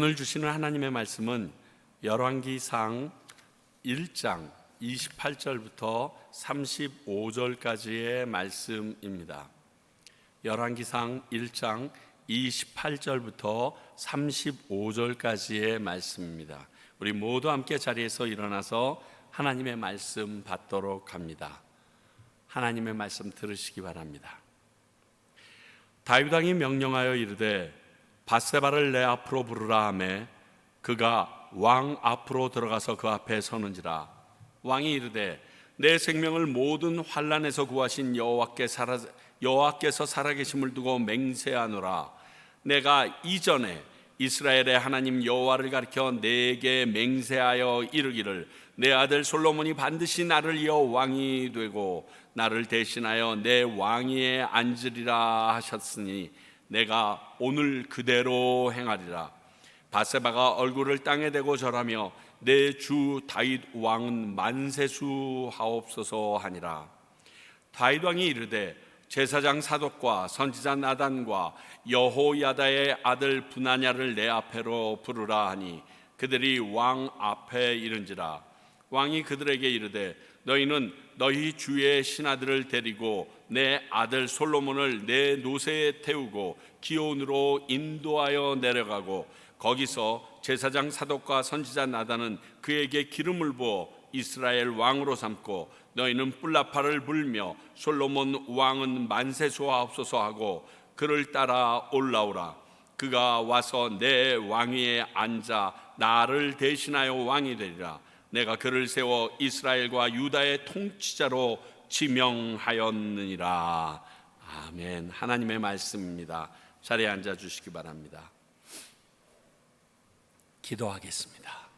오늘 주시는 하나님의 말씀은 열왕기상 1장 28절부터 35절까지의 말씀입니다. 열왕기상 1장 28절부터 35절까지의 말씀입니다. 우리 모두 함께 자리에서 일어나서 하나님의 말씀 받도록 합니다. 하나님의 말씀 들으시기 바랍니다. 다윗 왕이 명령하여 이르되 밧세바를 내 앞으로 부르라 하매 그가 왕 앞으로 들어가서 그 앞에 서는지라. 왕이 이르되 내 생명을 모든 환난에서 구하신 여호와께서 살아계심을 두고 맹세하노라. 내가 이전에 이스라엘의 하나님 여호와를 가리켜 내게 맹세하여 이르기를 내 아들 솔로몬이 반드시 나를 이어 왕이 되고 나를 대신하여 내 왕위에 앉으리라 하셨으니 내가 오늘 그대로 행하리라. 밧세바가 얼굴을 땅에 대고 절하며 내 주 다윗 왕은 만세수 하옵소서 하니라. 다윗 왕이 이르되 제사장 사독과 선지자 나단과 여호야다의 아들 브나냐를 내 앞에로 부르라 하니 그들이 왕 앞에 이른지라. 왕이 그들에게 이르되 너희는 너희 주의 신하들을 데리고 내 아들 솔로몬을 내 노새에 태우고 기온으로 인도하여 내려가고 거기서 제사장 사독과 선지자 나단은 그에게 기름을 부어 이스라엘 왕으로 삼고 너희는 뿔나파를 불며 솔로몬 왕은 만세수하옵소서 하고 그를 따라 올라오라. 그가 와서 내 왕위에 앉아 나를 대신하여 왕이 되리라. 내가 그를 세워 이스라엘과 유다의 통치자로 지명하였느니라. 아멘. 하나님의 말씀입니다. 자리에 앉아 주시기 바랍니다. 기도하겠습니다.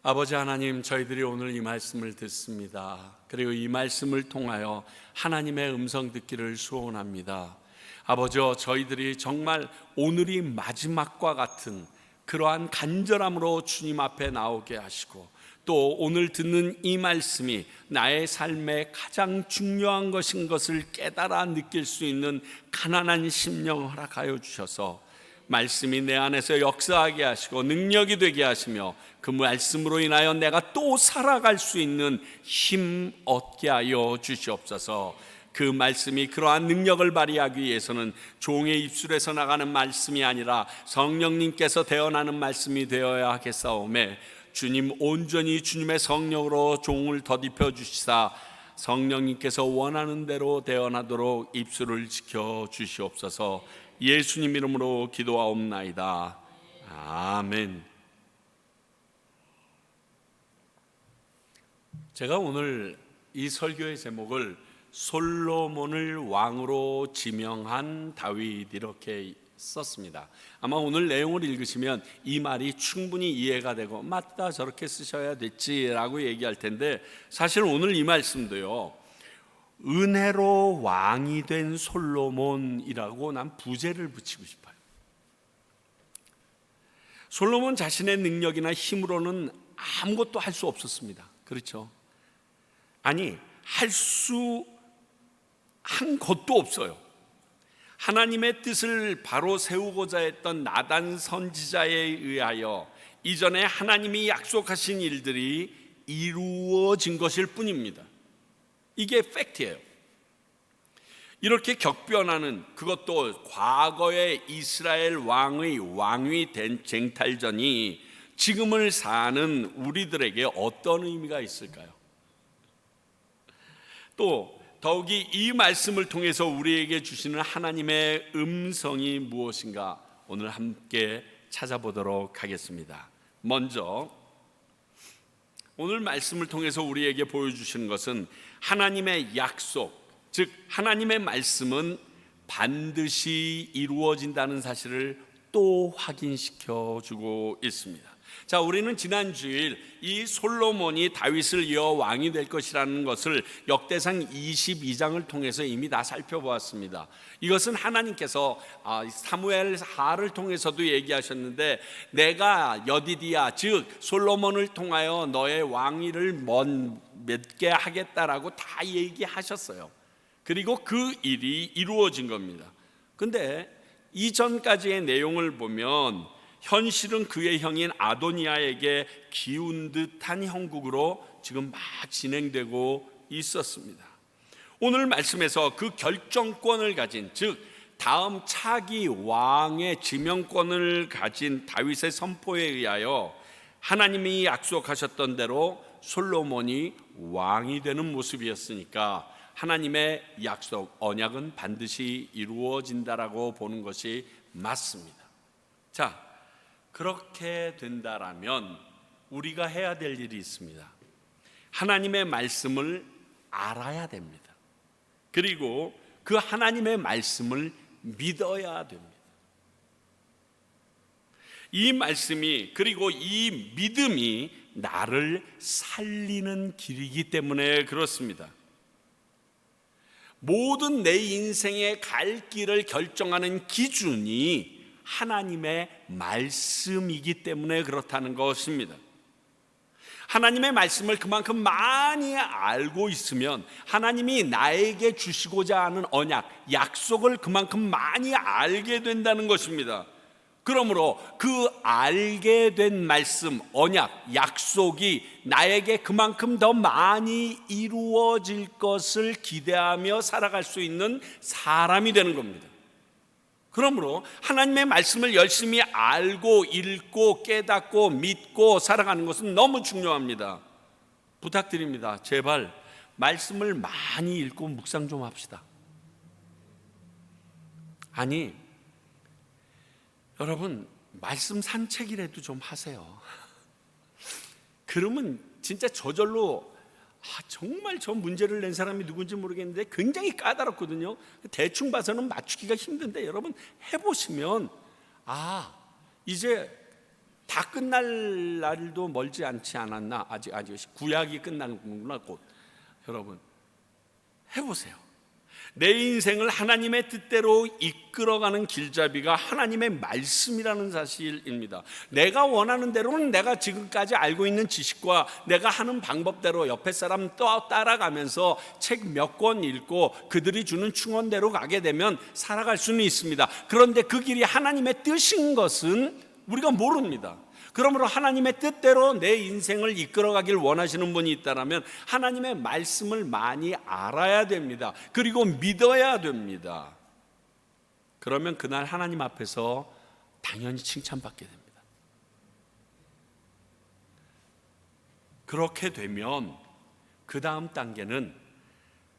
아버지 하나님, 저희들이 오늘 이 말씀을 듣습니다. 그리고 이 말씀을 통하여 하나님의 음성 듣기를 소원합니다. 아버지, 저희들이 정말 오늘이 마지막과 같은 그러한 간절함으로 주님 앞에 나오게 하시고 또 오늘 듣는 이 말씀이 나의 삶에 가장 중요한 것인 것을 깨달아 느낄 수 있는 가난한 심령 허락하여 주셔서 말씀이 내 안에서 역사하게 하시고 능력이 되게 하시며 그 말씀으로 인하여 내가 또 살아갈 수 있는 힘 얻게 하여 주시옵소서. 그 말씀이 그러한 능력을 발휘하기 위해서는 종의 입술에서 나가는 말씀이 아니라 성령님께서 되어나는 말씀이 되어야 하겠사오매 주님 온전히 주님의 성령으로 종을 덧입혀 주시사 성령님께서 원하는 대로 되어나도록 입술을 지켜 주시옵소서. 예수님 이름으로 기도하옵나이다. 아멘. 제가 오늘 이 설교의 제목을 솔로몬을 왕으로 지명한 다윗 이렇게 썼습니다. 아마 오늘 내용을 읽으시면 이 말이 충분히 이해가 되고 맞다, 저렇게 쓰셔야 됐지라고 얘기할 텐데 사실 오늘 이 말씀도요, 은혜로 왕이 된 솔로몬이라고 난 부제를 붙이고 싶어요. 솔로몬 자신의 능력이나 힘으로는 아무것도 할 수 없었습니다. 그렇죠? 아니, 한 것도 없어요. 하나님의 뜻을 바로 세우고자 했던 나단 선지자에 의하여 이전에 하나님이 약속하신 일들이 이루어진 것일 뿐입니다. 이게 팩트예요. 이렇게 격변하는, 그것도 과거의 이스라엘 왕의 왕위 된 쟁탈전이 지금을 사는 우리들에게 어떤 의미가 있을까요? 또 더욱이 이 말씀을 통해서 우리에게 주시는 하나님의 음성이 무엇인가 오늘 함께 찾아보도록 하겠습니다. 먼저 오늘 말씀을 통해서 우리에게 보여주시는 것은 하나님의 약속, 즉 하나님의 말씀은 반드시 이루어진다는 사실을 또 확인시켜 주고 있습니다. 자, 우리는 지난 주일 이 솔로몬이 다윗을 이어 왕이 될 것이라는 것을 역대상 22장을 통해서 이미 다 살펴보았습니다. 이것은 하나님께서 사무엘 하를 통해서도 얘기하셨는데 내가 여디디야, 즉 솔로몬을 통하여 너의 왕위를 맺게 하겠다라고 다 얘기하셨어요. 그리고 그 일이 이루어진 겁니다. 근데 이전까지의 내용을 보면 현실은 그의 형인 아도니아에게 기운 듯한 형국으로 지금 막 진행되고 있었습니다. 오늘 말씀에서 그 결정권을 가진, 즉 다음 차기 왕의 지명권을 가진 다윗의 선포에 의하여 하나님이 약속하셨던 대로 솔로몬이 왕이 되는 모습이었으니까 하나님의 약속, 언약은 반드시 이루어진다라고 보는 것이 맞습니다. 자, 그렇게 된다라면 우리가 해야 될 일이 있습니다. 하나님의 말씀을 알아야 됩니다. 그리고 그 하나님의 말씀을 믿어야 됩니다. 이 말씀이, 그리고 이 믿음이 나를 살리는 길이기 때문에 그렇습니다. 모든 내 인생의 갈 길을 결정하는 기준이 하나님의 말씀이기 때문에 그렇다는 것입니다. 하나님의 말씀을 그만큼 많이 알고 있으면 하나님이 나에게 주시고자 하는 언약, 약속을 그만큼 많이 알게 된다는 것입니다. 그러므로 그 알게 된 말씀, 언약, 약속이 나에게 그만큼 더 많이 이루어질 것을 기대하며 살아갈 수 있는 사람이 되는 겁니다. 그러므로 하나님의 말씀을 열심히 알고 읽고 깨닫고 믿고 살아가는 것은 너무 중요합니다. 부탁드립니다. 제발 말씀을 많이 읽고 묵상 좀 합시다. 아니, 여러분, 말씀 산책이라도 좀 하세요. 그러면 진짜 저절로 정말 저 문제를 낸 사람이 누군지 모르겠는데 굉장히 까다롭거든요. 대충 봐서는 맞추기가 힘든데 여러분 해보시면 이제 다 끝날 날도 멀지 않지 않았나. 아직 구약이 끝나는구나 곧. 여러분 해보세요. 내 인생을 하나님의 뜻대로 이끌어가는 길잡이가 하나님의 말씀이라는 사실입니다. 내가 원하는 대로는 내가 지금까지 알고 있는 지식과 내가 하는 방법대로 옆에 사람 따라가면서 책 몇 권 읽고 그들이 주는 충원대로 가게 되면 살아갈 수는 있습니다. 그런데 그 길이 하나님의 뜻인 것은 우리가 모릅니다. 그러므로 하나님의 뜻대로 내 인생을 이끌어가길 원하시는 분이 있다면 하나님의 말씀을 많이 알아야 됩니다. 그리고 믿어야 됩니다. 그러면 그날 하나님 앞에서 당연히 칭찬받게 됩니다. 그렇게 되면 그 다음 단계는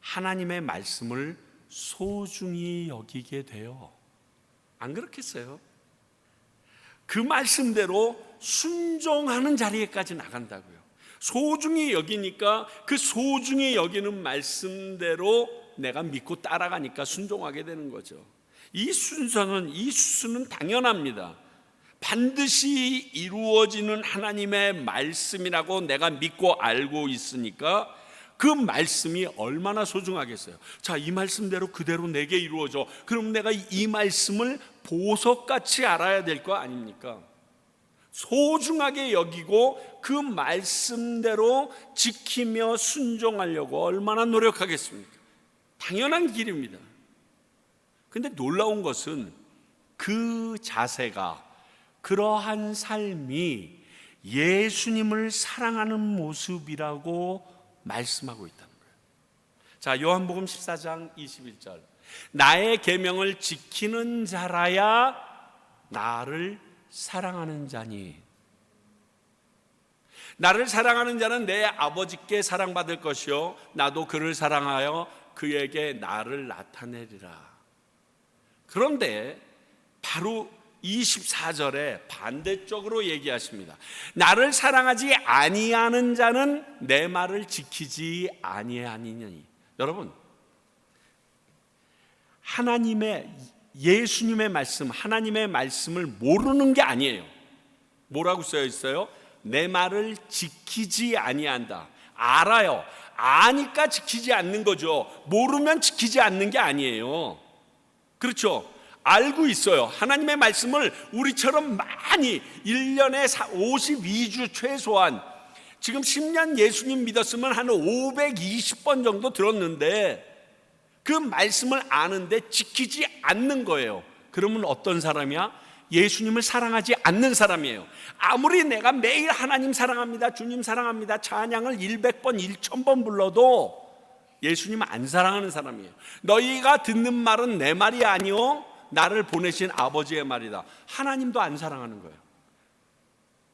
하나님의 말씀을 소중히 여기게 돼요. 안 그렇겠어요? 그 말씀대로 순종하는 자리에까지 나간다고요. 소중히 여기니까 그 소중히 여기는 말씀대로 내가 믿고 따라가니까 순종하게 되는 거죠. 이 수는 당연합니다. 반드시 이루어지는 하나님의 말씀이라고 내가 믿고 알고 있으니까 그 말씀이 얼마나 소중하겠어요. 자, 이 말씀대로 그대로 내게 이루어져. 그럼 내가 이 말씀을 보석같이 알아야 될 거 아닙니까? 소중하게 여기고 그 말씀대로 지키며 순종하려고 얼마나 노력하겠습니까? 당연한 길입니다. 근데 놀라운 것은 그 자세가, 그러한 삶이 예수님을 사랑하는 모습이라고 말씀하고 있다는 거예요. 자, 요한복음 14장 21절. 나의 계명을 지키는 자라야 나를 사랑하는 자니. 나를 사랑하는 자는 내 아버지께 사랑받을 것이요 나도 그를 사랑하여 그에게 나를 나타내리라. 그런데 바로 24절에 반대쪽으로 얘기하십니다. 나를 사랑하지 아니하는 자는 내 말을 지키지 아니하니니. 여러분, 예수님의 말씀, 하나님의 말씀을 모르는 게 아니에요. 뭐라고 쓰여 있어요? 내 말을 지키지 아니한다. 알아요. 아니까 지키지 않는 거죠. 모르면 지키지 않는 게 아니에요. 그렇죠? 알고 있어요. 하나님의 말씀을 우리처럼 많이 1년에 52주 최소한, 지금 10년 예수님 믿었으면 한 520번 정도 들었는데 그 말씀을 아는데 지키지 않는 거예요. 그러면 어떤 사람이야? 예수님을 사랑하지 않는 사람이에요. 아무리 내가 매일 하나님 사랑합니다, 주님 사랑합니다, 찬양을 100번, 1000번 불러도 예수님 안 사랑하는 사람이에요. 너희가 듣는 말은 내 말이 아니요 나를 보내신 아버지의 말이다. 하나님도 안 사랑하는 거예요.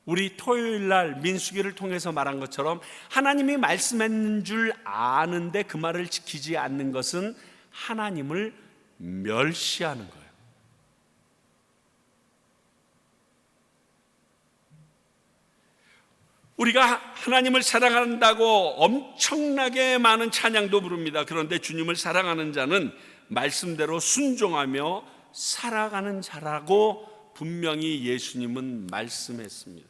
우리 토요일 날 민수기를 통해서 말한 것처럼 하나님이 말씀했는 줄 아는데 그 말을 지키지 않는 것은 하나님을 멸시하는 거예요. 우리가 하나님을 사랑한다고 엄청나게 많은 찬양도 부릅니다. 그런데 주님을 사랑하는 자는 말씀대로 순종하며 살아가는 자라고 분명히 예수님은 말씀했습니다.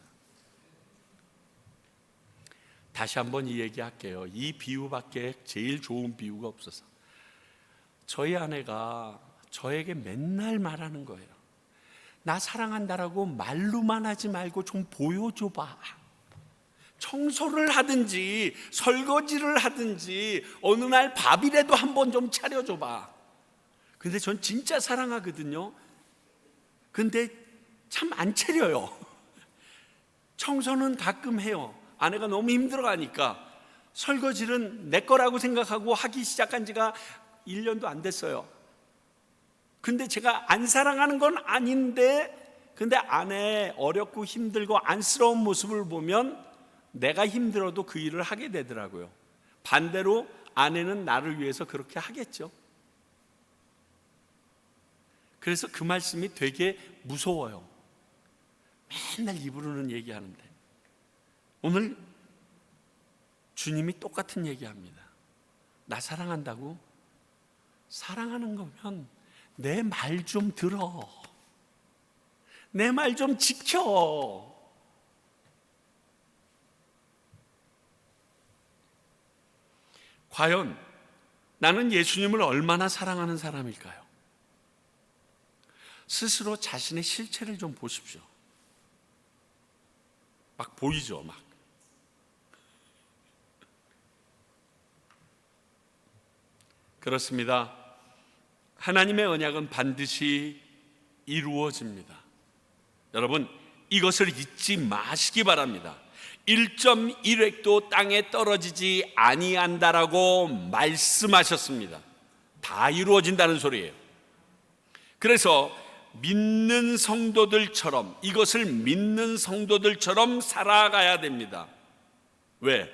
다시 한번 이 얘기할게요. 이 비유밖에 제일 좋은 비유가 없어서. 저희 아내가 저에게 맨날 말하는 거예요. 나 사랑한다라고 말로만 하지 말고 좀 보여줘봐. 청소를 하든지 설거지를 하든지 어느 날 밥이라도 한번 좀 차려줘봐. 근데 전 진짜 사랑하거든요. 근데 참 안 차려요. 청소는 가끔 해요. 아내가 너무 힘들어하니까. 설거지는 내 거라고 생각하고 하기 시작한 지가 1년도 안 됐어요. 근데 제가 안 사랑하는 건 아닌데, 근데 아내의 어렵고 힘들고 안쓰러운 모습을 보면 내가 힘들어도 그 일을 하게 되더라고요. 반대로 아내는 나를 위해서 그렇게 하겠죠. 그래서 그 말씀이 되게 무서워요. 맨날 입으로는 얘기하는데 오늘 주님이 똑같은 얘기합니다. 나 사랑한다고? 사랑하는 거면 내 말 좀 들어. 내 말 좀 지켜. 과연 나는 예수님을 얼마나 사랑하는 사람일까요? 스스로 자신의 실체를 좀 보십시오. 막 보이죠, 막. 그렇습니다. 하나님의 언약은 반드시 이루어집니다. 여러분, 이것을 잊지 마시기 바랍니다. 1.1획도 땅에 떨어지지 아니한다라고 말씀하셨습니다. 다 이루어진다는 소리예요. 그래서 믿는 성도들처럼, 이것을 믿는 성도들처럼 살아가야 됩니다. 왜?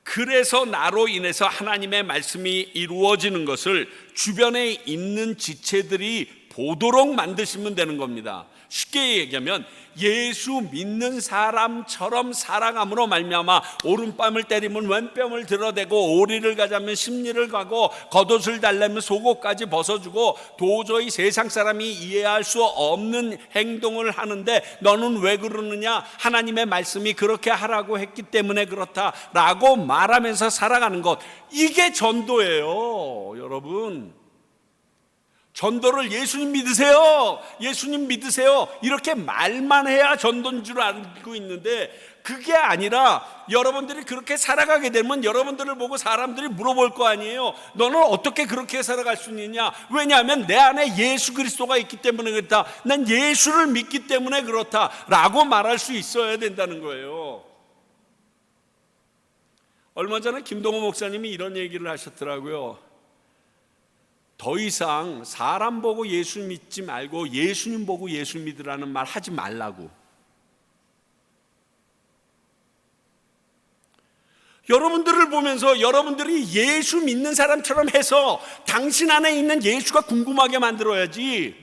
그래서 나로 인해서 하나님의 말씀이 이루어지는 것을 주변에 있는 지체들이 보도록 만드시면 되는 겁니다. 쉽게 얘기하면 예수 믿는 사람처럼 살아감으로 말미암아 오른뺨을 때리면 왼뺨을 들어대고 오리를 가자면 십리를 가고 겉옷을 달라면 속옷까지 벗어주고 도저히 세상 사람이 이해할 수 없는 행동을 하는데 너는 왜 그러느냐? 하나님의 말씀이 그렇게 하라고 했기 때문에 그렇다라고 말하면서 살아가는 것, 이게 전도예요. 여러분, 전도를 예수님 믿으세요, 예수님 믿으세요 이렇게 말만 해야 전도인 줄 알고 있는데 그게 아니라 여러분들이 그렇게 살아가게 되면 여러분들을 보고 사람들이 물어볼 거 아니에요. 너는 어떻게 그렇게 살아갈 수 있느냐? 왜냐하면 내 안에 예수 그리스도가 있기 때문에 그렇다, 난 예수를 믿기 때문에 그렇다라고 말할 수 있어야 된다는 거예요. 얼마 전에 김동호 목사님이 이런 얘기를 하셨더라고요. 더 이상 사람 보고 예수 믿지 말고 예수님 보고 예수 믿으라는 말 하지 말라고. 여러분들을 보면서 여러분들이 예수 믿는 사람처럼 해서 당신 안에 있는 예수가 궁금하게 만들어야지,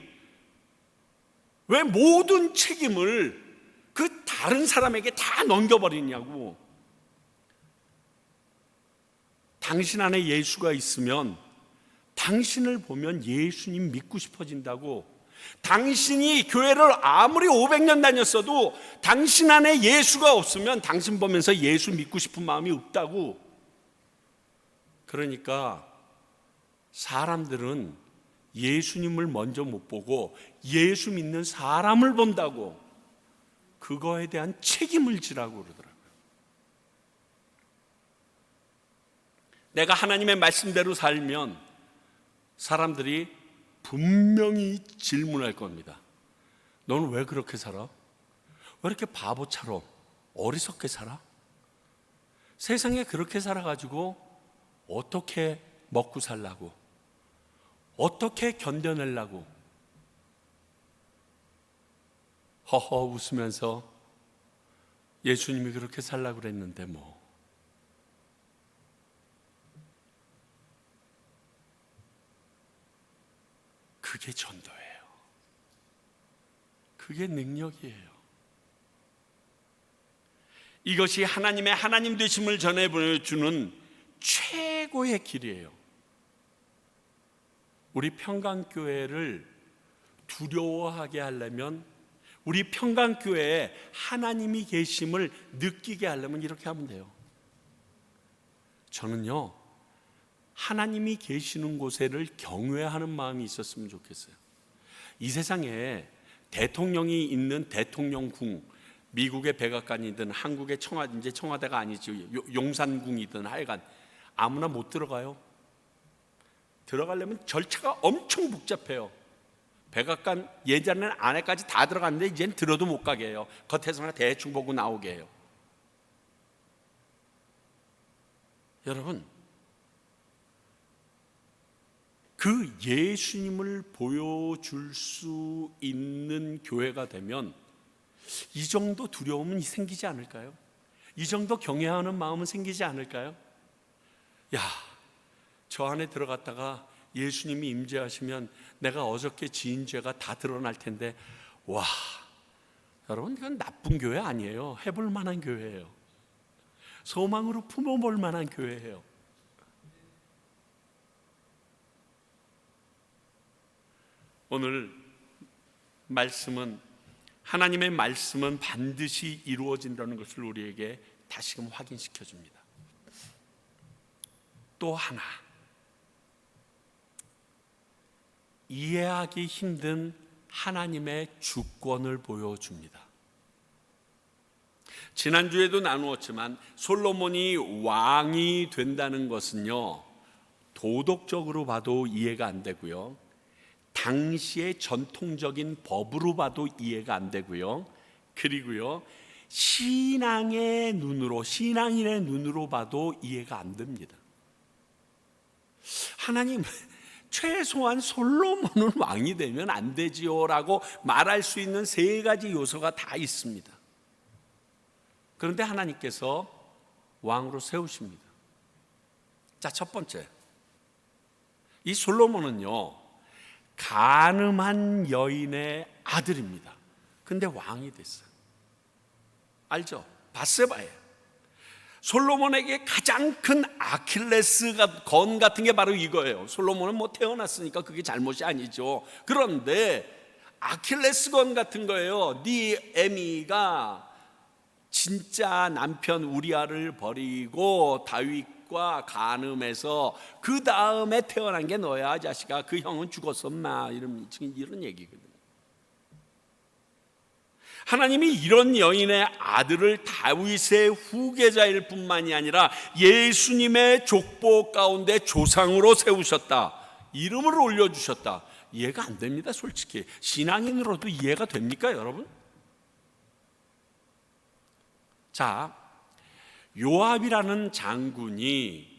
왜 모든 책임을 그 다른 사람에게 다 넘겨버리냐고. 당신 안에 예수가 있으면 당신을 보면 예수님 믿고 싶어진다고. 당신이 교회를 아무리 500년 다녔어도 당신 안에 예수가 없으면 당신 보면서 예수 믿고 싶은 마음이 없다고. 그러니까 사람들은 예수님을 먼저 못 보고 예수 믿는 사람을 본다고. 그거에 대한 책임을 지라고 그러더라고요. 내가 하나님의 말씀대로 살면 사람들이 분명히 질문할 겁니다. 너는 왜 그렇게 살아? 왜 이렇게 바보처럼 어리석게 살아? 세상에 그렇게 살아가지고 어떻게 먹고 살라고? 어떻게 견뎌내려고? 허허 웃으면서 예수님이 그렇게 살라고 그랬는데 뭐. 그게 전도예요. 그게 능력이에요. 이것이 하나님의 하나님 되심을 전해주는 최고의 길이에요. 우리 평강교회를 두려워하게 하려면, 우리 평강교회에 하나님이 계심을 느끼게 하려면 이렇게 하면 돼요. 저는요, 하나님이 계시는 곳에를 경외하는 마음이 있었으면 좋겠어요. 이 세상에 대통령이 있는 대통령궁, 미국의 백악관이든 한국의 이제 청와대가 아니지 용산궁이든 하여간 아무나 못 들어가요. 들어가려면 절차가 엄청 복잡해요. 백악관 예전에는 안에까지 다 들어갔는데 이제는 들어도 못 가게 해요. 겉에서나 대충 보고 나오게 해요. 여러분, 그 예수님을 보여줄 수 있는 교회가 되면 이 정도 두려움은 생기지 않을까요? 이 정도 경외하는 마음은 생기지 않을까요? 야, 저 안에 들어갔다가 예수님이 임재하시면 내가 어저께 지은 죄가 다 드러날 텐데, 와, 여러분, 이건 나쁜 교회 아니에요. 해볼 만한 교회예요. 소망으로 품어볼 만한 교회예요. 오늘 말씀은, 하나님의 말씀은 반드시 이루어진다는 것을 우리에게 다시금 확인시켜 줍니다. 또 하나, 이해하기 힘든 하나님의 주권을 보여줍니다. 지난주에도 나누었지만 솔로몬이 왕이 된다는 것은요, 도덕적으로 봐도 이해가 안 되고요, 당시의 전통적인 법으로 봐도 이해가 안 되고요, 그리고요 신앙의 눈으로, 신앙인의 눈으로 봐도 이해가 안 됩니다. 하나님, 최소한 솔로몬은 왕이 되면 안 되지요 라고 말할 수 있는 세 가지 요소가 다 있습니다. 그런데 하나님께서 왕으로 세우십니다. 자, 첫 번째, 이 솔로몬은요 간음한 여인의 아들입니다. 근데 왕이 됐어요. 알죠? 밧세바예요. 솔로몬에게 가장 큰 아킬레스 건 같은 게 바로 이거예요. 솔로몬은 뭐 태어났으니까 그게 잘못이 아니죠. 그런데 아킬레스 건 같은 거예요. 네 애미가 진짜 남편 우리아를 버리고 다윗과 간음해서 그 다음에 태어난 게 너야, 자식아. 그 형은 죽었어, 마. 이런 얘기거든요. 하나님이 이런 여인의 아들을 다윗의 후계자일 뿐만이 아니라 예수님의 족보 가운데 조상으로 세우셨다. 이름을 올려주셨다. 이해가 안 됩니다, 솔직히. 신앙인으로도 이해가 됩니까, 여러분? 자, 요압이라는 장군이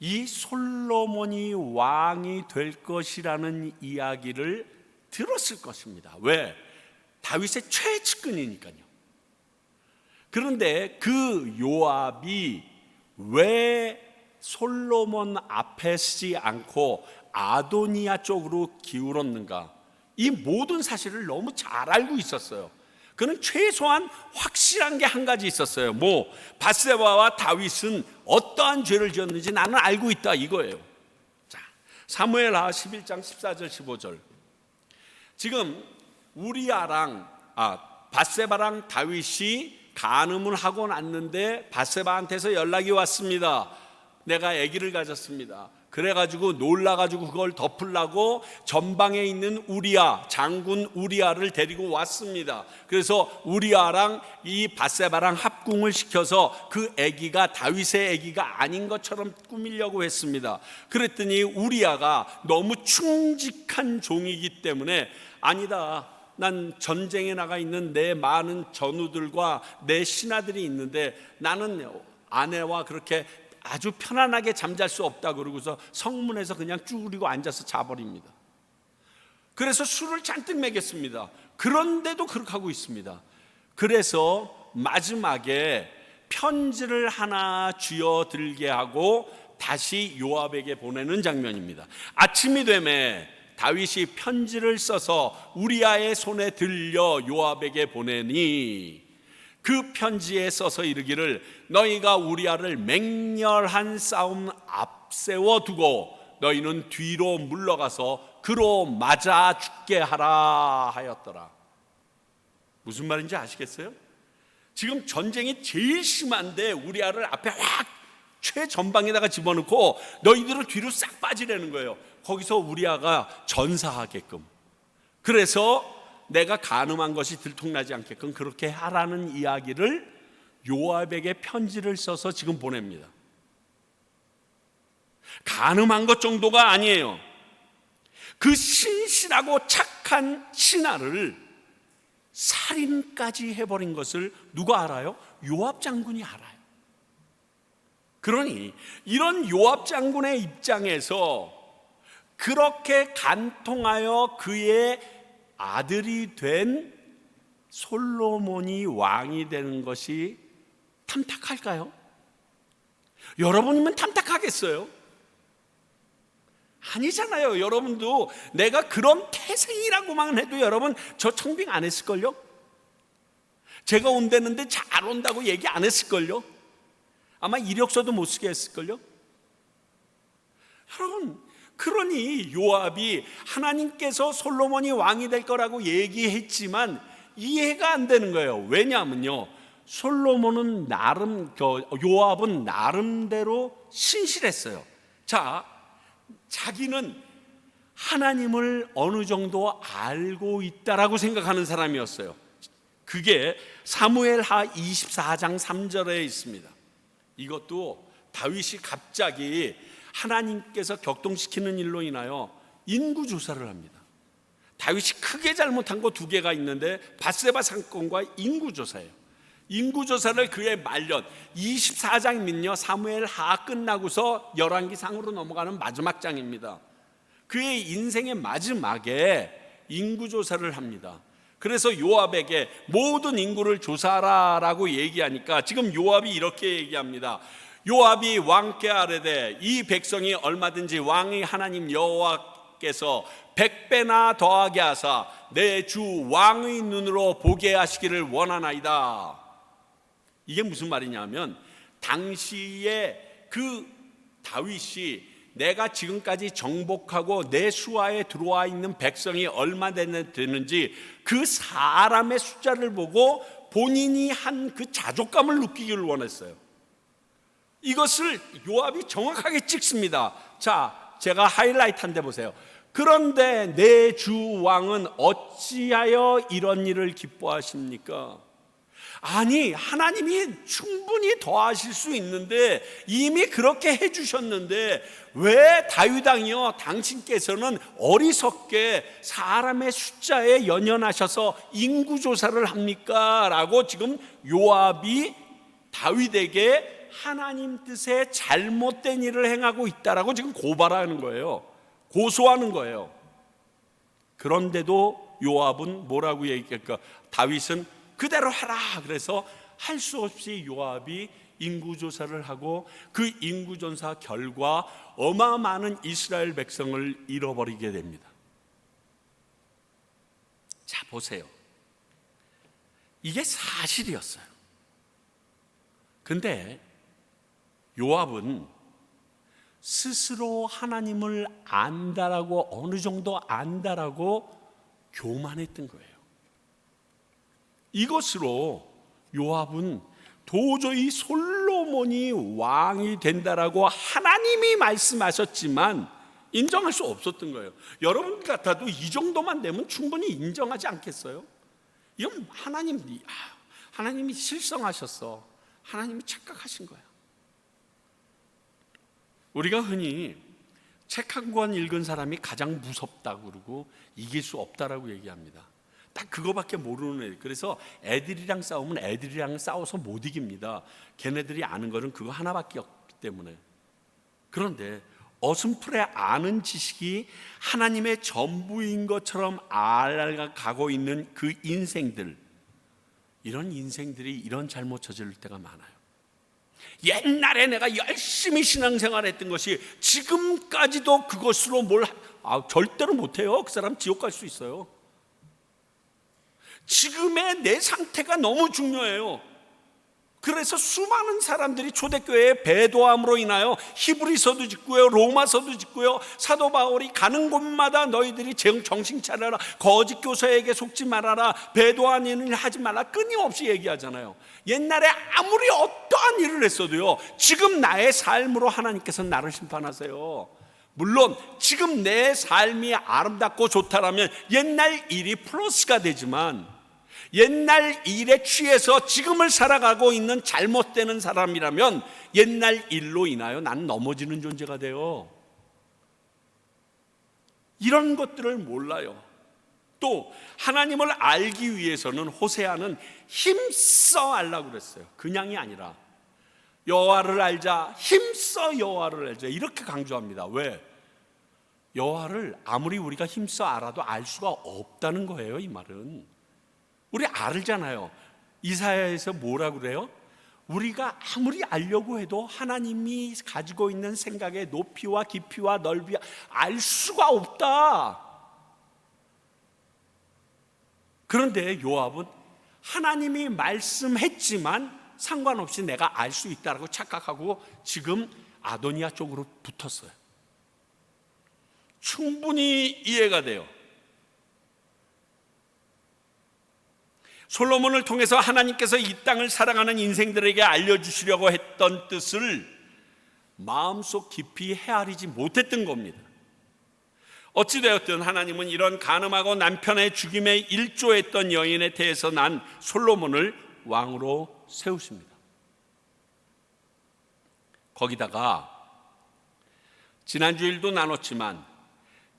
이 솔로몬이 왕이 될 것이라는 이야기를 들었을 것입니다. 왜? 다윗의 최측근이니까요. 그런데 그 요압이 왜 솔로몬 앞에 서지 않고 아도니아 쪽으로 기울었는가? 이 모든 사실을 너무 잘 알고 있었어요. 그는 최소한 확실한 게 한 가지 있었어요. 뭐, 밧세바와 다윗은 어떠한 죄를 지었는지 나는 알고 있다, 이거예요. 자, 사무엘하 11장 14절 15절. 지금 밧세바랑 다윗이 간음을 하고 났는데 밧세바한테서 연락이 왔습니다. 내가 아기를 가졌습니다. 그래가지고 놀라가지고 그걸 덮으려고 전방에 있는 우리야, 장군 우리야를 데리고 왔습니다. 그래서 우리야랑 이 밧세바랑 합궁을 시켜서 그 아기가 다윗의 아기가 아닌 것처럼 꾸미려고 했습니다. 그랬더니 우리야가 너무 충직한 종이기 때문에 아니다, 난 전쟁에 나가 있는 내 많은 전우들과 내 신하들이 있는데 나는 아내와 그렇게 아주 편안하게 잠잘 수 없다 그러고서 성문에서 그냥 쭈그리고 앉아서 자버립니다. 그래서 술을 잔뜩 먹였습니다. 그런데도 그렇게 하고 있습니다. 그래서 마지막에 편지를 하나 쥐어들게 하고 다시 요압에게 보내는 장면입니다. 아침이 되매 다윗이 편지를 써서 우리야의 손에 들려 요압에게 보내니 그 편지에 써서 이르기를 너희가 우리야를 맹렬한 싸움 앞세워 두고 너희는 뒤로 물러가서 그로 맞아 죽게 하라 하였더라. 무슨 말인지 아시겠어요? 지금 전쟁이 제일 심한데 우리야를 앞에 확 최전방에다가 집어넣고 너희들을 뒤로 싹 빠지라는 거예요. 거기서 우리야가 전사하게끔. 그래서 내가 간음한 것이 들통나지 않게끔 그렇게 하라는 이야기를 요압에게 편지를 써서 지금 보냅니다. 간음한 것 정도가 아니에요. 그 신실하고 착한 신하를 살인까지 해버린 것을 누가 알아요? 요압 장군이 알아요. 그러니 이런 요압 장군의 입장에서 그렇게 간통하여 그의 아들이 된 솔로몬이 왕이 되는 것이 탐탁할까요? 여러분이면 탐탁하겠어요? 아니잖아요. 여러분도 내가 그런 태생이라고만 해도 여러분 저 청빙 안 했을걸요? 제가 온다는데 잘 온다고 얘기 안 했을걸요? 아마 이력서도 못 쓰게 했을걸요? 여러분, 그러니 요압이 하나님께서 솔로몬이 왕이 될 거라고 얘기했지만 이해가 안 되는 거예요. 왜냐하면요, 솔로몬은 요압은 나름대로 신실했어요. 자, 자기는 하나님을 어느 정도 알고 있다라고 생각하는 사람이었어요. 그게 사무엘하 24장 3절에 있습니다. 이것도 다윗이 갑자기 하나님께서 격동시키는 일로 인하여 인구조사를 합니다. 다윗이 크게 잘못한 거 두 개가 있는데 밧세바 사건과 인구조사예요. 인구조사를 그의 말년 24장이면요 사무엘하 끝나고서 열왕기상으로 넘어가는 마지막 장입니다. 그의 인생의 마지막에 인구조사를 합니다. 그래서 요압에게 모든 인구를 조사하라라고 얘기하니까 지금 요압이 이렇게 얘기합니다. 요압이 왕께 아뢰되 이 백성이 얼마든지 왕의 하나님 여호와께서 100배나 더하게 하사 내 주 왕의 눈으로 보게 하시기를 원하나이다. 이게 무슨 말이냐면 당시에 그 다윗이 내가 지금까지 정복하고 내 수하에 들어와 있는 백성이 얼마 되는지 그 사람의 숫자를 보고 본인이 한 그 자족감을 느끼기를 원했어요. 이것을 요압이 정확하게 찍습니다. 자, 제가 하이라이트 한 데 보세요. 그런데 내 주 왕은 어찌하여 이런 일을 기뻐하십니까? 아니, 하나님이 충분히 더하실 수 있는데 이미 그렇게 해주셨는데 왜 다윗 왕이요 당신께서는 어리석게 사람의 숫자에 연연하셔서 인구조사를 합니까? 라고 지금 요압이 다윗에게 하나님 뜻에 잘못된 일을 행하고 있다라고 지금 고발하는 거예요. 고소하는 거예요. 그런데도 요압은 뭐라고 얘기할까? 다윗은 그대로 하라. 그래서 할 수 없이 요압이 인구조사를 하고 그 인구조사 결과 어마어마한 이스라엘 백성을 잃어버리게 됩니다. 자, 보세요. 이게 사실이었어요. 근데 요압은 스스로 하나님을 안다라고, 어느 정도 안다라고 교만했던 거예요. 이것으로 요압은 도저히 솔로몬이 왕이 된다라고 하나님이 말씀하셨지만 인정할 수 없었던 거예요. 여러분 같아도 이 정도만 되면 충분히 인정하지 않겠어요? 이건 하나님이 실성하셨어. 하나님이 착각하신 거야. 우리가 흔히 책 한 권 읽은 사람이 가장 무섭다고 그러고 이길 수 없다라고 얘기합니다. 딱 그거밖에 모르는 애들. 그래서 애들이랑 싸우면 애들이랑 싸워서 못 이깁니다. 걔네들이 아는 거는 그거 하나밖에 없기 때문에. 그런데 어슴풀에 아는 지식이 하나님의 전부인 것처럼 알아가고 있는 그 인생들, 이런 인생들이 이런 잘못 저지를 때가 많아요. 옛날에 내가 열심히 신앙생활했던 것이 지금까지도 그것으로 절대로 못해요. 그 사람 지옥 갈 수 있어요. 지금의 내 상태가 너무 중요해요. 그래서 수많은 사람들이 초대교회에 배도함으로 인하여 히브리서도 짓고요, 로마서도 짓고요, 사도 바울이 가는 곳마다 너희들이 정신 차려라, 거짓 교사에게 속지 말아라, 배도한 일을 하지 말라, 끊임없이 얘기하잖아요. 옛날에 아무리 어떠한 일을 했어도요, 지금 나의 삶으로 하나님께서 나를 심판하세요. 물론 지금 내 삶이 아름답고 좋다라면 옛날 일이 플러스가 되지만, 옛날 일에 취해서 지금을 살아가고 있는 잘못되는 사람이라면 옛날 일로 인하여 난 넘어지는 존재가 돼요. 이런 것들을 몰라요. 또 하나님을 알기 위해서는 호세아는 힘써 알라고 그랬어요. 그냥이 아니라 여호와를 알자, 힘써 여호와를 알자, 이렇게 강조합니다. 왜? 여호와를 아무리 우리가 힘써 알아도 알 수가 없다는 거예요. 이 말은 우리 알잖아요. 이사야에서 뭐라고 그래요? 우리가 아무리 알려고 해도 하나님이 가지고 있는 생각의 높이와 깊이와 넓이와 알 수가 없다. 그런데 요압은 하나님이 말씀했지만 상관없이 내가 알 수 있다고 착각하고 지금 아도니아 쪽으로 붙었어요. 충분히 이해가 돼요. 솔로몬을 통해서 하나님께서 이 땅을 살아가는 인생들에게 알려주시려고 했던 뜻을 마음속 깊이 헤아리지 못했던 겁니다. 어찌되었든 하나님은 이런 간음하고 남편의 죽임에 일조했던 여인에 대해서 난 솔로몬을 왕으로 세우십니다. 거기다가 지난주일도 나눴지만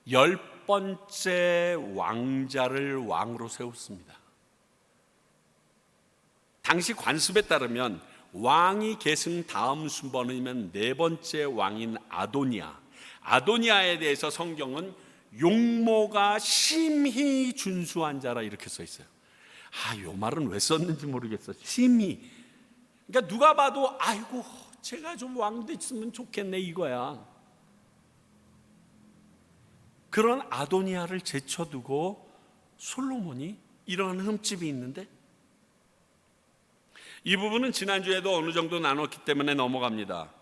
10번째 왕자를 왕으로 세웠습니다. 당시 관습에 따르면 왕이 계승 다음 순번이면 4번째 왕인 아도니아에 대해서 성경은 용모가 심히 준수한 자라 이렇게 써 있어요. 요 말은 왜 썼는지 모르겠어. 심히. 그러니까 누가 봐도 아이고 제가 좀 왕 됐으면 좋겠네 이거야. 그런 아도니아를 제쳐두고 솔로몬이 이러한 흠집이 있는데, 이 부분은 지난주에도 어느 정도 나눴기 때문에 넘어갑니다.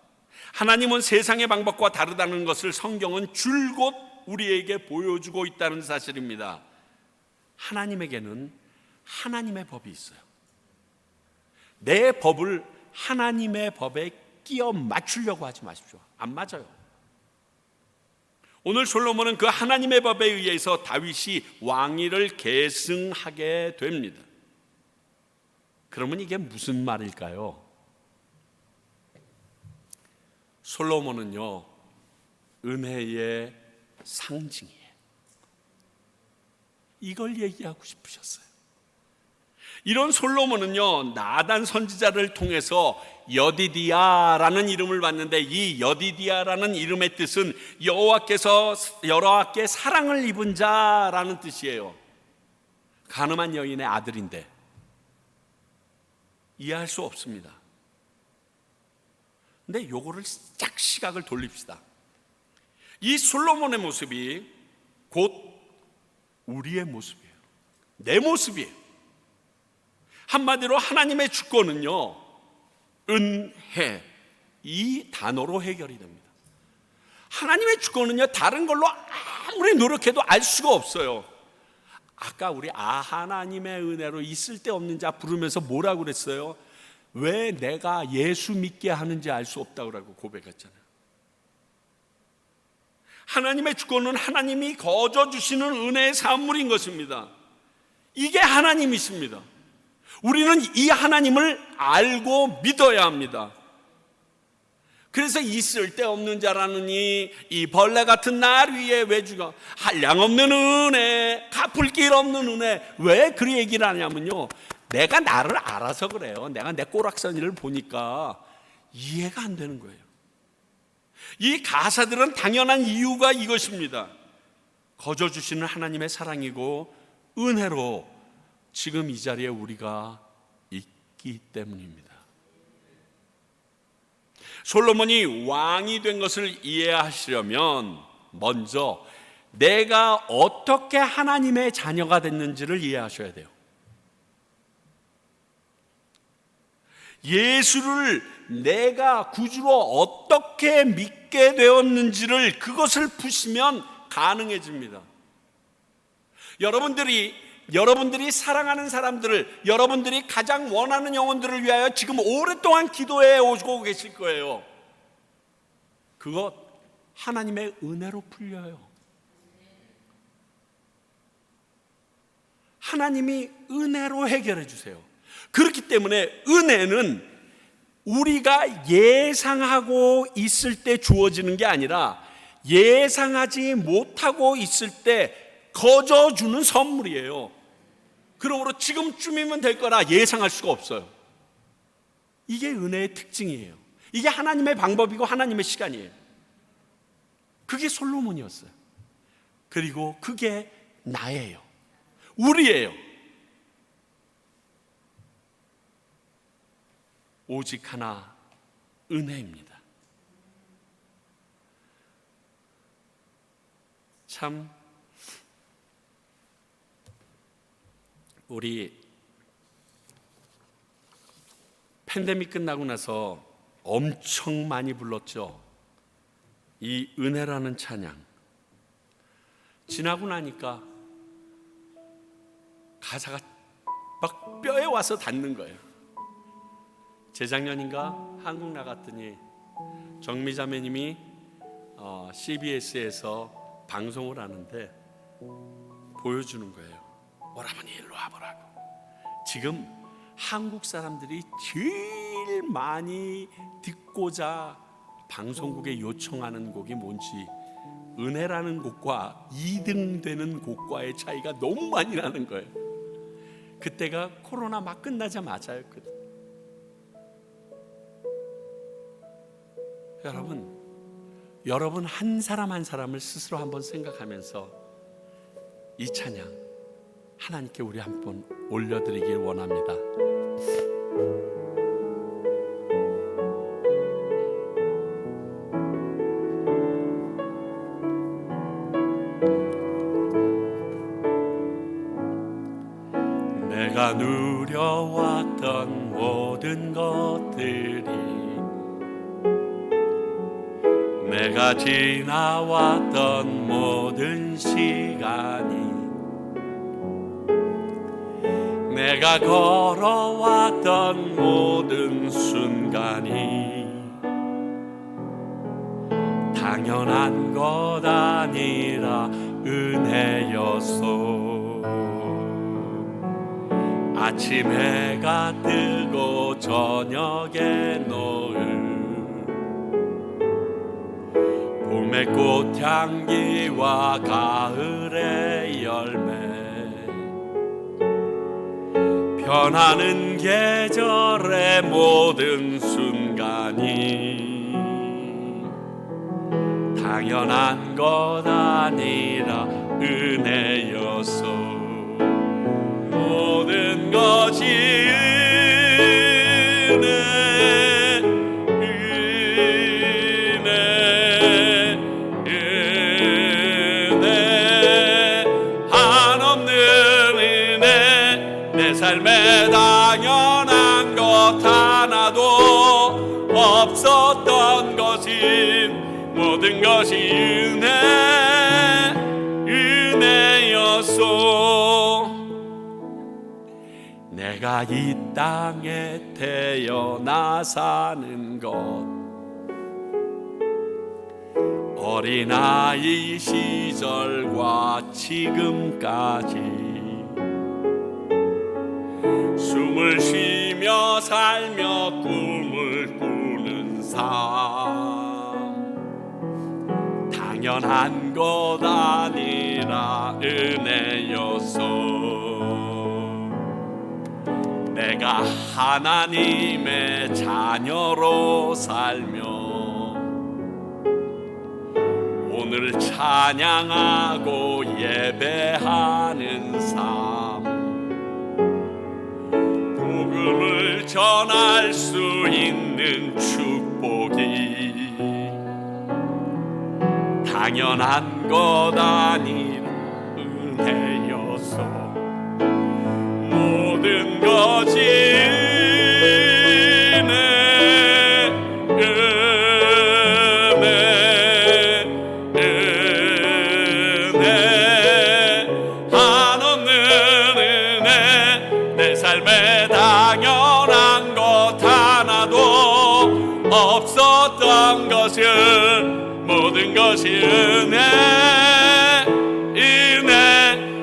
하나님은 세상의 방법과 다르다는 것을 성경은 줄곧 우리에게 보여주고 있다는 사실입니다. 하나님에게는 하나님의 법이 있어요. 내 법을 하나님의 법에 끼워 맞추려고 하지 마십시오. 안 맞아요. 오늘 솔로몬은 그 하나님의 법에 의해서 다윗이 왕위를 계승하게 됩니다. 그러면 이게 무슨 말일까요? 솔로몬은요, 은혜의 상징이에요. 이걸 얘기하고 싶으셨어요. 이런 솔로몬은요, 나단 선지자를 통해서 여디디아라는 이름을 받는데, 이 여디디아라는 이름의 뜻은 여호와께 사랑을 입은 자라는 뜻이에요. 가늠한 여인의 아들인데 이해할 수 없습니다. 근데 요거를 쫙 시각을 돌립시다. 이 솔로몬의 모습이 곧 우리의 모습이에요. 내 모습이에요. 한마디로 하나님의 주권은요, 은혜, 이 단어로 해결이 됩니다. 하나님의 주권은요, 다른 걸로 아무리 노력해도 알 수가 없어요. 아까 우리 하나님의 은혜로 있을 데 없는 자 부르면서 뭐라고 그랬어요? 왜 내가 예수 믿게 하는지 알 수 없다고 고백했잖아요. 하나님의 주권은 하나님이 거저 주시는 은혜의 산물인 것입니다. 이게 하나님이십니다. 우리는 이 하나님을 알고 믿어야 합니다. 그래서 이 쓸데없는 자라느니 이 벌레 같은 날 위에 외주가 한량없는 은혜, 갚을 길 없는 은혜. 왜 그 얘기를 하냐면요, 내가 나를 알아서 그래요. 내가 내 꼬락서니를 보니까 이해가 안 되는 거예요. 이 가사들은 당연한 이유가 이것입니다. 거저 주시는 하나님의 사랑이고 은혜로 지금 이 자리에 우리가 있기 때문입니다. 솔로몬이 왕이 된 것을 이해하시려면 먼저 내가 어떻게 하나님의 자녀가 됐는지를 이해하셔야 돼요. 예수를 내가 구주로 어떻게 믿게 되었는지를, 그것을 푸시면 가능해집니다. 여러분들이 사랑하는 사람들을, 여러분들이 가장 원하는 영혼들을 위하여 지금 오랫동안 기도해 오고 계실 거예요. 그것 하나님의 은혜로 풀려요. 하나님이 은혜로 해결해 주세요. 그렇기 때문에 은혜는 우리가 예상하고 있을 때 주어지는 게 아니라 예상하지 못하고 있을 때 거저 주는 선물이에요. 그러므로 지금쯤이면 될 거라 예상할 수가 없어요. 이게 은혜의 특징이에요. 이게 하나님의 방법이고 하나님의 시간이에요. 그게 솔로몬이었어요. 그리고 그게 나예요. 우리예요. 오직 하나, 은혜입니다. 참 우리 팬데믹 끝나고 나서 엄청 많이 불렀죠. 이 은혜라는 찬양. 지나고 나니까 가사가 막 뼈에 와서 닿는 거예요. 재작년인가 한국 나갔더니 정미자매님이 CBS에서 방송을 하는데 보여주는 거예요. 오라버니 일로 와보라고. 지금 한국 사람들이 제일 많이 듣고자 방송국에 요청하는 곡이 뭔지, 은혜라는 곡과 2등 되는 곡과의 차이가 너무 많이 나는 거예요. 그때가 코로나 막 끝나자마자였거든요. 여러분 한 사람 한 사람을 스스로 한번 생각하면서 이 찬양 하나님께 우리 한번 올려드리길 원합니다. 내가 누려왔던 모든 것들이, 내가 지나왔던 모든 시간이, 내가 걸어왔던 모든 순간이 당연한 것 아니라 은혜였소. 아침 해가 뜨고 저녁에 노을, 봄의 꽃향기와 가을의 열매, 변하는 계절의 모든 순간이 당연한 것 아니라 은혜였소. 모든 것이 은혜, 은혜, 한없는 은혜. 내 삶에 당연한 것 하나도 없었던 것인 모든 것이 은혜였소. 내가 이 땅에 태어나 사는 것, 어린아이 시절과 지금까지 숨을 쉬며 살며 꿈을 꾸는 삶, 당연한 것 아니라 은혜여서 내가 하나님의 자녀로 살며 오늘 찬양하고 예배하는 삶, 복음을 전할 수 있는 축복이 당연한 것 아닌 은혜여서 모든 것이 한없는 은혜, 내 삶에 당연한 것 하나도 없었던 것은 모든 것이 은혜.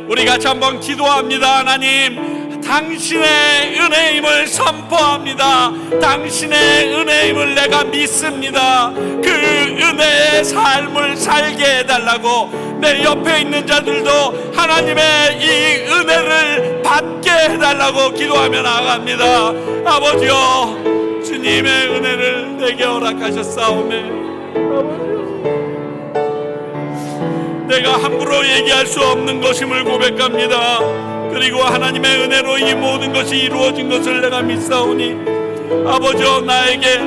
우리 같이 한번 기도합니다. 하나님, 당신의 은혜임을 선포합니다. 당신의 은혜임을 내가 믿습니다. 그 은혜의 삶을 살게 해달라고, 내 옆에 있는 자들도 하나님의 이 은혜를 받게 해달라고 기도하며 나아갑니다. 아버지여, 주님의 은혜를 내게 허락하셨사오매 내가 함부로 얘기할 수 없는 것임을 고백합니다. 그리고 하나님의 은혜로 이 모든 것이 이루어진 것을 내가 믿사오니 아버지여, 나에게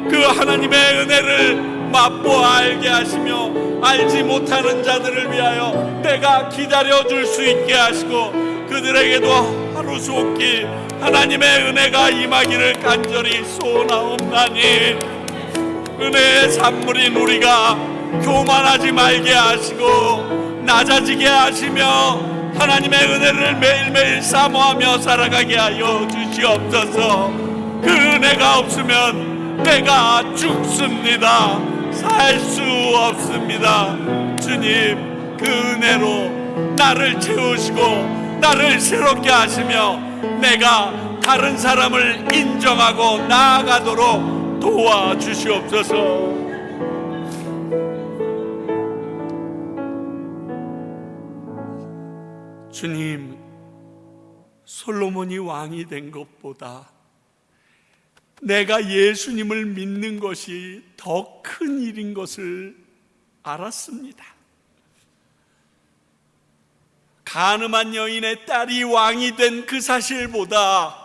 그 하나님의 은혜를 맛보아 알게 하시며 알지 못하는 자들을 위하여 내가 기다려줄 수 있게 하시고 그들에게도 하루속히 하나님의 은혜가 임하기를 간절히 소원하옵나니, 은혜의 산물인 우리가 교만하지 말게 하시고 낮아지게 하시며 하나님의 은혜를 매일매일 사모하며 살아가게 하여 주시옵소서. 그 은혜가 없으면 내가 죽습니다. 살 수 없습니다. 주님, 그 은혜로 나를 채우시고 나를 새롭게 하시며 내가 다른 사람을 인정하고 나아가도록 도와주시옵소서. 주님, 솔로몬이 왕이 된 것보다 내가 예수님을 믿는 것이 더 큰 일인 것을 알았습니다. 가늠한 여인의 딸이 왕이 된 그 사실보다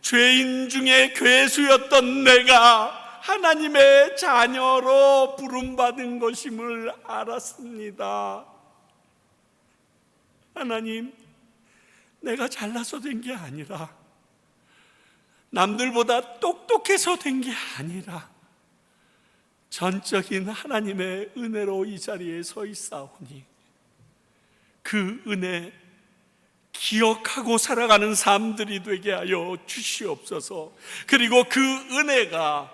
죄인 중에 괴수였던 내가 하나님의 자녀로 부름받은 것임을 알았습니다. 하나님, 내가 잘나서 된 게 아니라 남들보다 똑똑해서 된 게 아니라 전적인 하나님의 은혜로 이 자리에 서 있사오니 그 은혜 기억하고 살아가는 삶들이 되게 하여 주시옵소서. 그리고 그 은혜가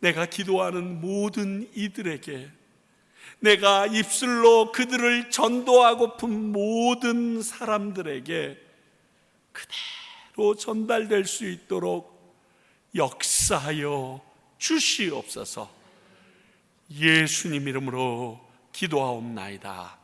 내가 기도하는 모든 이들에게, 내가 입술로 그들을 전도하고픈 모든 사람들에게 그대로 전달될 수 있도록 역사하여 주시옵소서. 예수님 이름으로 기도하옵나이다.